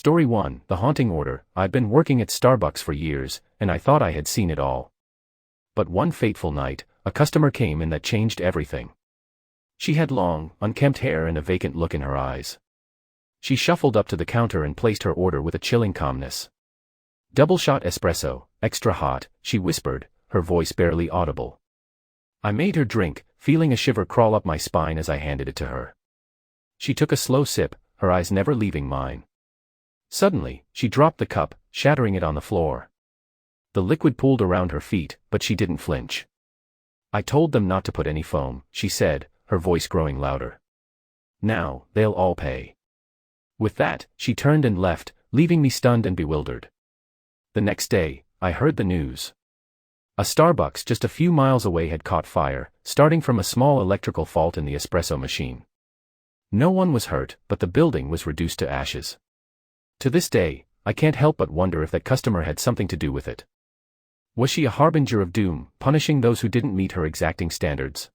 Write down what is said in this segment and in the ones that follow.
Story 1: The Haunting Order. I'd been working at Starbucks for years, and I thought I had seen it all. But one fateful night, a customer came in that changed everything. She had long, unkempt hair and a vacant look in her eyes. She shuffled up to the counter and placed her order with a chilling calmness. "Double-shot espresso, extra hot," she whispered, her voice barely audible. I made her drink, feeling a shiver crawl up my spine as I handed it to her. She took a slow sip, her eyes never leaving mine. Suddenly, she dropped the cup, shattering it on the floor. The liquid pooled around her feet, but she didn't flinch. "I told them not to put any foam," she said, her voice growing louder. "Now, they'll all pay." With that, she turned and left, leaving me stunned and bewildered. The next day, I heard the news. A Starbucks just a few miles away had caught fire, starting from a small electrical fault in the espresso machine. No one was hurt, but the building was reduced to ashes. To this day, I can't help but wonder if that customer had something to do with it. Was she a harbinger of doom, punishing those who didn't meet her exacting standards?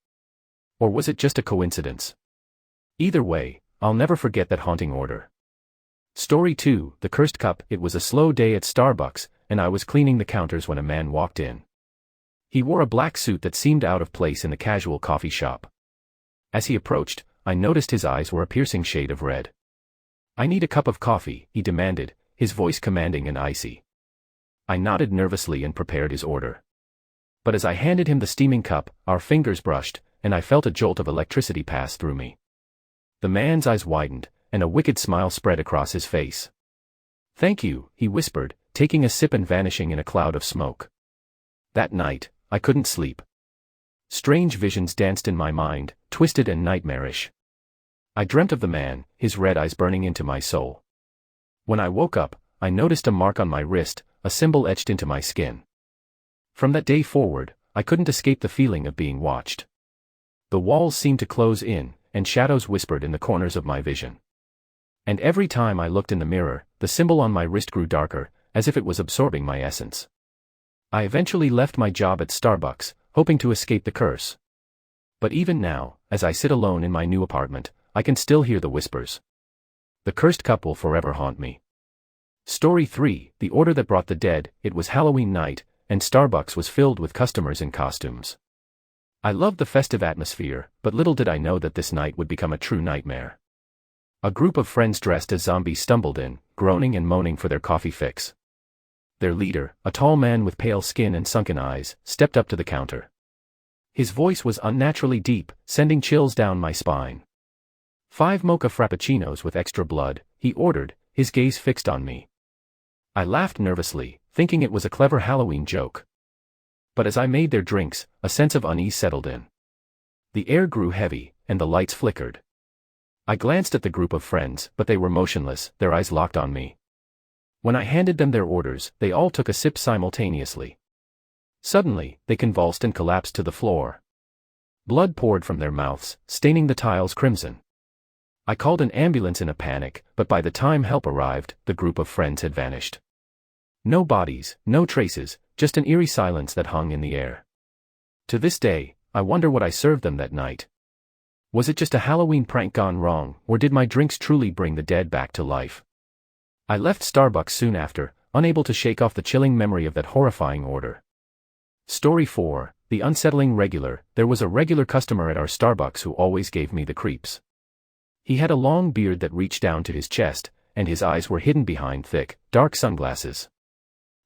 Or was it just a coincidence? Either way, I'll never forget that haunting order. Story 2: The Cursed Cup. It was a slow day at Starbucks, and I was cleaning the counters when a man walked in. He wore a black suit that seemed out of place in the casual coffee shop. As he approached, I noticed his eyes were a piercing shade of red. "I need a cup of coffee," he demanded, his voice commanding and icy. I nodded nervously and prepared his order. But as I handed him the steaming cup, our fingers brushed, and I felt a jolt of electricity pass through me. The man's eyes widened, and a wicked smile spread across his face. "Thank you," he whispered, taking a sip and vanishing in a cloud of smoke. That night, I couldn't sleep. Strange visions danced in my mind, twisted and nightmarish. I dreamt of the man, his red eyes burning into my soul. When I woke up, I noticed a mark on my wrist, a symbol etched into my skin. From that day forward, I couldn't escape the feeling of being watched. The walls seemed to close in, and shadows whispered in the corners of my vision. And every time I looked in the mirror, the symbol on my wrist grew darker, as if it was absorbing my essence. I eventually left my job at Starbucks, hoping to escape the curse. But even now, as I sit alone in my new apartment, I can still hear the whispers. The cursed cup will forever haunt me. Story 3: The Order That Brought the Dead. It was Halloween night, and Starbucks was filled with customers in costumes. I loved the festive atmosphere, but little did I know that this night would become a true nightmare. A group of friends dressed as zombies stumbled in, groaning and moaning for their coffee fix. Their leader, a tall man with pale skin and sunken eyes, stepped up to the counter. His voice was unnaturally deep, sending chills down my spine. 5 mocha frappuccinos with extra blood, he ordered, his gaze fixed on me. I laughed nervously, thinking it was a clever Halloween joke. But as I made their drinks, a sense of unease settled in. The air grew heavy, and the lights flickered. I glanced at the group of friends, but they were motionless, their eyes locked on me. When I handed them their orders, they all took a sip simultaneously. Suddenly, they convulsed and collapsed to the floor. Blood poured from their mouths, staining the tiles crimson. I called an ambulance in a panic, but by the time help arrived, the group of friends had vanished. No bodies, no traces, just an eerie silence that hung in the air. To this day, I wonder what I served them that night. Was it just a Halloween prank gone wrong, or did my drinks truly bring the dead back to life? I left Starbucks soon after, unable to shake off the chilling memory of that horrifying order. Story 4: The Unsettling Regular. There was a regular customer at our Starbucks who always gave me the creeps. He had a long beard that reached down to his chest, and his eyes were hidden behind thick, dark sunglasses.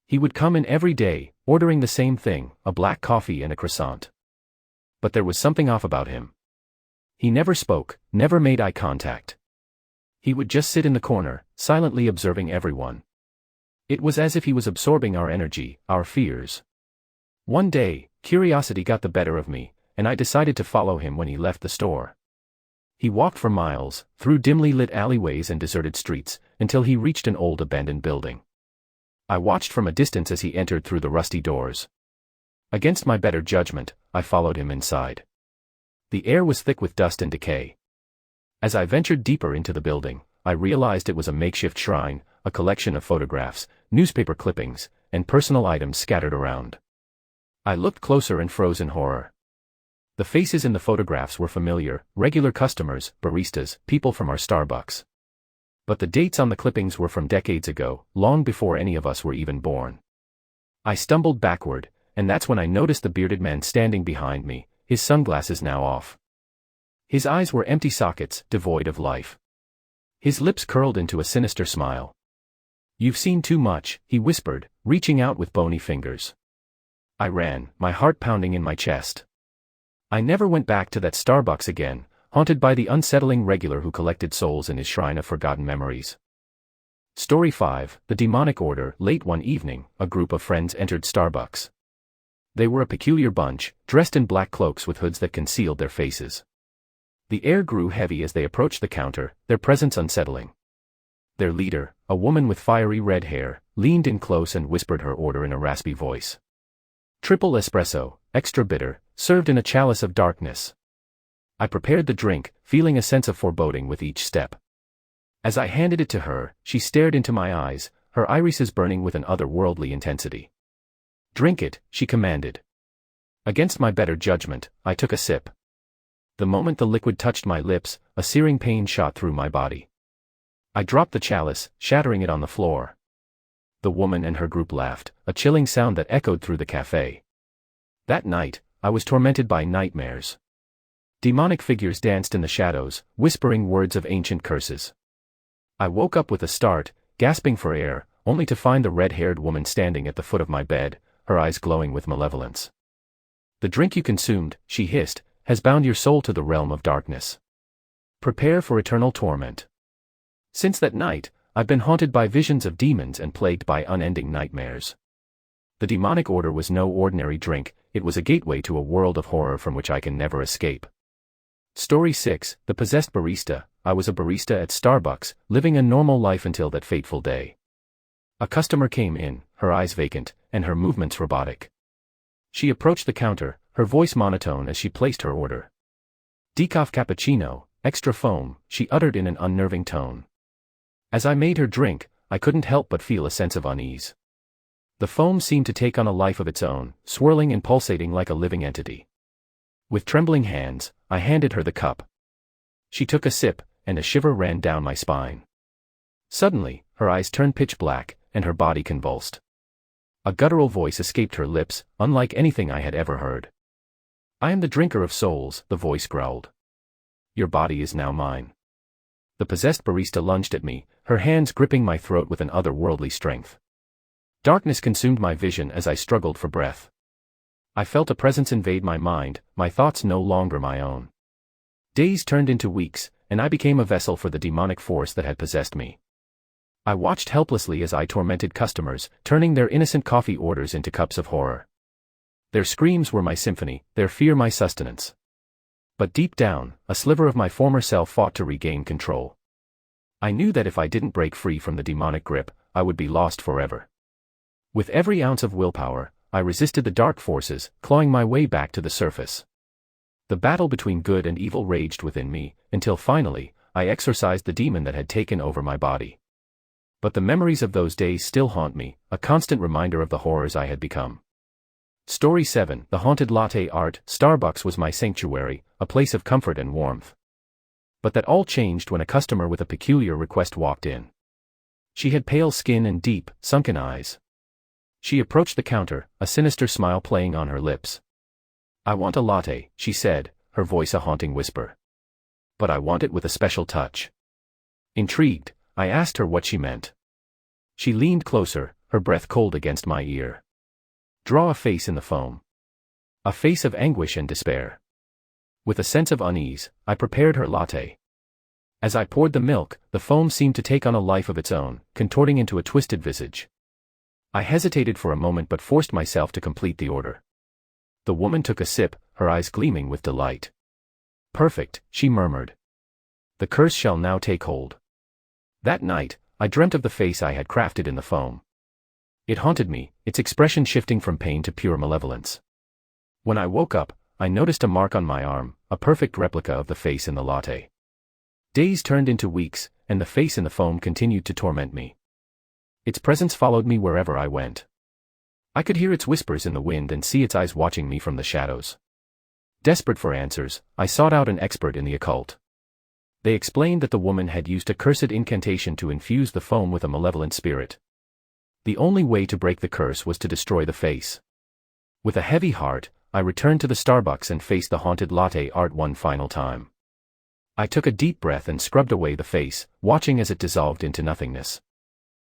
He would come in every day, ordering the same thing, a black coffee and a croissant. But there was something off about him. He never spoke, never made eye contact. He would just sit in the corner, silently observing everyone. It was as if he was absorbing our energy, our fears. One day, curiosity got the better of me, and I decided to follow him when he left the store. He walked for miles, through dimly lit alleyways and deserted streets, until he reached an old abandoned building. I watched from a distance as he entered through the rusty doors. Against my better judgment, I followed him inside. The air was thick with dust and decay. As I ventured deeper into the building, I realized it was a makeshift shrine, a collection of photographs, newspaper clippings, and personal items scattered around. I looked closer and froze in horror. The faces in the photographs were familiar, regular customers, baristas, people from our Starbucks. But the dates on the clippings were from decades ago, long before any of us were even born. I stumbled backward, and that's when I noticed the bearded man standing behind me, his sunglasses now off. His eyes were empty sockets, devoid of life. His lips curled into a sinister smile. "You've seen too much," he whispered, reaching out with bony fingers. I ran, my heart pounding in my chest. I never went back to that Starbucks again, haunted by the unsettling regular who collected souls in his shrine of forgotten memories. Story 5, The Demonic Order. Late one evening, a group of friends entered Starbucks. They were a peculiar bunch, dressed in black cloaks with hoods that concealed their faces. The air grew heavy as they approached the counter, their presence unsettling. Their leader, a woman with fiery red hair, leaned in close and whispered her order in a raspy voice. "Triple espresso, extra bitter, served in a chalice of darkness." I prepared the drink, feeling a sense of foreboding with each step. As I handed it to her, she stared into my eyes, her irises burning with an otherworldly intensity. "Drink it," she commanded. Against my better judgment, I took a sip. The moment the liquid touched my lips, a searing pain shot through my body. I dropped the chalice, shattering it on the floor. The woman and her group laughed, a chilling sound that echoed through the cafe. That night, I was tormented by nightmares. Demonic figures danced in the shadows, whispering words of ancient curses. I woke up with a start, gasping for air, only to find the red-haired woman standing at the foot of my bed, her eyes glowing with malevolence. "The drink you consumed," she hissed, "has bound your soul to the realm of darkness. Prepare for eternal torment." Since that night, I've been haunted by visions of demons and plagued by unending nightmares. The demonic order was no ordinary drink, it was a gateway to a world of horror from which I can never escape. Story 6, The Possessed Barista. I was a barista at Starbucks, living a normal life until that fateful day. A customer came in, her eyes vacant, and her movements robotic. She approached the counter, her voice monotone as she placed her order. "Decaf cappuccino, extra foam," she uttered in an unnerving tone. As I made her drink, I couldn't help but feel a sense of unease. The foam seemed to take on a life of its own, swirling and pulsating like a living entity. With trembling hands, I handed her the cup. She took a sip, and a shiver ran down my spine. Suddenly, her eyes turned pitch black, and her body convulsed. A guttural voice escaped her lips, unlike anything I had ever heard. "I am the drinker of souls," the voice growled. "Your body is now mine." The possessed barista lunged at me, her hands gripping my throat with an otherworldly strength. Darkness consumed my vision as I struggled for breath. I felt a presence invade my mind, my thoughts no longer my own. Days turned into weeks, and I became a vessel for the demonic force that had possessed me. I watched helplessly as I tormented customers, turning their innocent coffee orders into cups of horror. Their screams were my symphony, their fear my sustenance. But deep down, a sliver of my former self fought to regain control. I knew that if I didn't break free from the demonic grip, I would be lost forever. With every ounce of willpower, I resisted the dark forces, clawing my way back to the surface. The battle between good and evil raged within me, until finally, I exorcised the demon that had taken over my body. But the memories of those days still haunt me, a constant reminder of the horrors I had become. Story 7, The Haunted Latte Art. Starbucks was my sanctuary, a place of comfort and warmth. But that all changed when a customer with a peculiar request walked in. She had pale skin and deep, sunken eyes. She approached the counter, a sinister smile playing on her lips. "I want a latte," she said, her voice a haunting whisper. "But I want it with a special touch." Intrigued, I asked her what she meant. She leaned closer, her breath cold against my ear. "Draw a face in the foam." A face of anguish and despair. With a sense of unease, I prepared her latte. As I poured the milk, the foam seemed to take on a life of its own, contorting into a twisted visage. I hesitated for a moment but forced myself to complete the order. The woman took a sip, her eyes gleaming with delight. "Perfect," she murmured. "The curse shall now take hold." That night, I dreamt of the face I had crafted in the foam. It haunted me, its expression shifting from pain to pure malevolence. When I woke up, I noticed a mark on my arm, a perfect replica of the face in the latte. Days turned into weeks, and the face in the foam continued to torment me. Its presence followed me wherever I went. I could hear its whispers in the wind and see its eyes watching me from the shadows. Desperate for answers, I sought out an expert in the occult. They explained that the woman had used a cursed incantation to infuse the foam with a malevolent spirit. The only way to break the curse was to destroy the face. With a heavy heart, I returned to the Starbucks and faced the haunted latte art one final time. I took a deep breath and scrubbed away the face, watching as it dissolved into nothingness.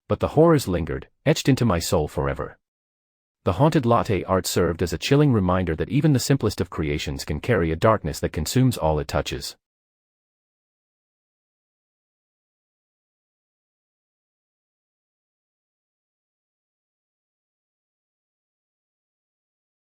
But the horrors lingered, etched into my soul forever. The haunted latte art served as a chilling reminder that even the simplest of creations can carry a darkness that consumes all it touches.